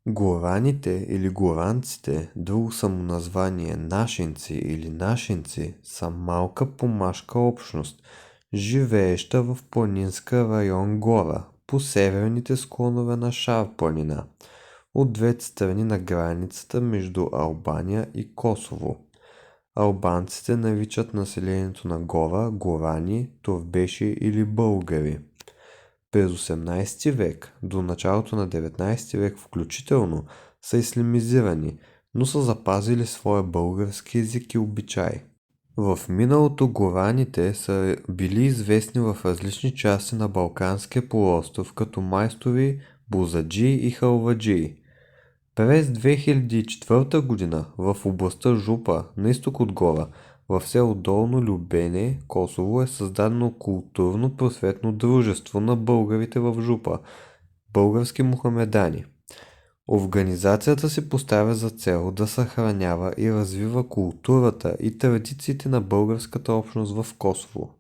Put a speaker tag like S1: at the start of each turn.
S1: Гораните или горанците, друго самоназвание нашинци или нашинци, са малка помашка общност, живееща в планинска район Гора, по северните склонове на Шар планина, от двете страни на границата между Албания и Косово. Албанците наричат населението на Гора горани, торбеши или българи. През 18 век до началото на 19 век включително са ислямизирани, но са запазили своя български език и обичаи. В миналото гораните са били известни в различни части на Балканския полуостров като майстори, бузаджии и халваджии. През 2004 година в областта Жупа, на изток от Гора, в село Долно Любене, Косово, е създадено културно-просветно дружество на българите в Жупа, български мохамедани. Организацията си поставя за цел да съхранява и развива културата и традициите на българската общност в Косово.